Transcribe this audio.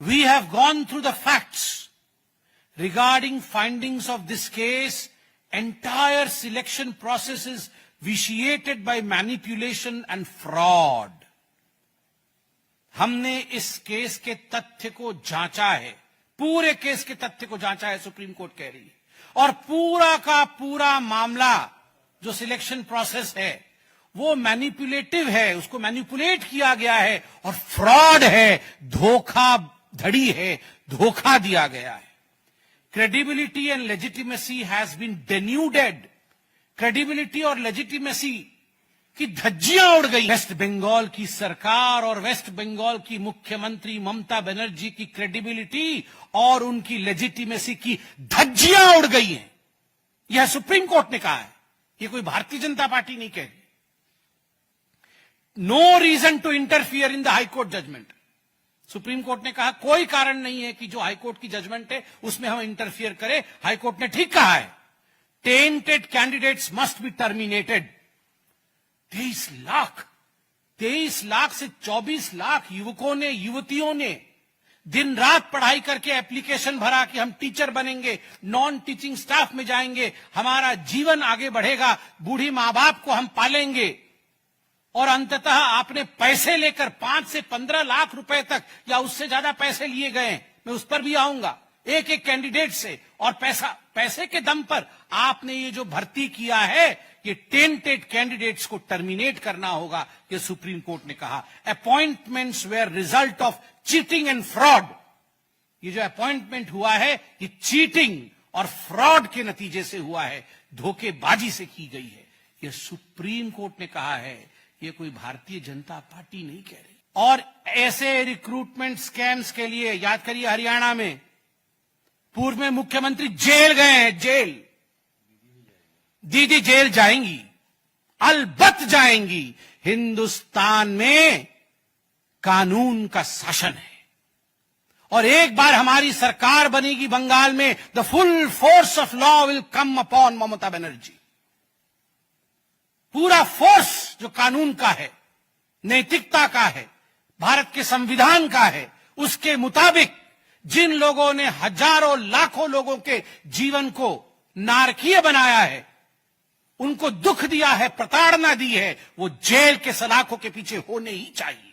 We have gone through the facts regarding findings of this case. Entire selection process is vitiated by manipulation and fraud. हमने इस case के तथ्य को जांचा है, पूरे केस के तथ्य को जांचा है, सुप्रीम कोर्ट कह रही है। और पूरा का पूरा मामला जो सिलेक्शन प्रोसेस है वो मैनिपुलेटिव है, उसको मैनिपुलेट किया गया है और फ्रॉड है, धोखाधड़ी है, धोखा दिया गया है। Credibility and legitimacy has been denuded. Credibility और लेजिटिमेसी की धज्जियां उड़ गई। वेस्ट बंगाल की सरकार और वेस्ट बंगाल की मुख्यमंत्री ममता बनर्जी की क्रेडिबिलिटी और उनकी लेजिटिमेसी की धज्जियां उड़ गई हैं। यह सुप्रीम कोर्ट ने कहा है, यह कोई भारतीय जनता पार्टी नहीं कह रही। No reason to interfere in the high court judgement. Supreme court ने कहा कोई कारण नहीं है कि जो हाईकोर्ट की जजमेंट है उसमें हम इंटरफियर करें। हाईकोर्ट ने ठीक कहा है, tainted candidates must be terminated. 23 lakh से 24 लाख युवकों ने, युवतियों ने दिन रात पढ़ाई करके एप्लीकेशन भरा कि हम टीचर बनेंगे, नॉन टीचिंग स्टाफ में जाएंगे, हमारा जीवन आगे बढ़ेगा, बूढ़ी मां बाप को हम पालेंगे। और अंततः आपने पैसे लेकर 5 से 15 लाख रुपए तक या उससे ज्यादा पैसे लिए गए, मैं उस पर भी आऊंगा, एक एक कैंडिडेट से। और पैसे के दम पर आपने ये जो भर्ती किया है, ये टेंटेड कैंडिडेट्स को टर्मिनेट करना होगा, ये सुप्रीम कोर्ट ने कहा। Appointments were result of cheating and fraud. ये जो अपॉइंटमेंट हुआ है ये चीटिंग और फ्रॉड के नतीजे से हुआ है, धोखेबाजी से की गई है। ये सुप्रीम कोर्ट ने कहा है, ये कोई भारतीय जनता पार्टी नहीं कह रही। और ऐसे रिक्रूटमेंट स्कैम्स के लिए याद करिए, हरियाणा में पूर्व में मुख्यमंत्री जेल गए हैं, जेल। दीदी जेल जाएंगी, अलबत्त जाएंगी। हिंदुस्तान में कानून का शासन है और एक बार हमारी सरकार बनेगी बंगाल में, the full force of law will come upon Mamata Banerjee. पूरा फोर्स जो कानून का है, नैतिकता का है, भारत के संविधान का है, उसके मुताबिक जिन लोगों ने हजारों लाखों लोगों के जीवन को नारकीय बनाया है, उनको दुख दिया है, प्रताड़ना दी है, वो जेल के सलाखों के पीछे होने ही चाहिए।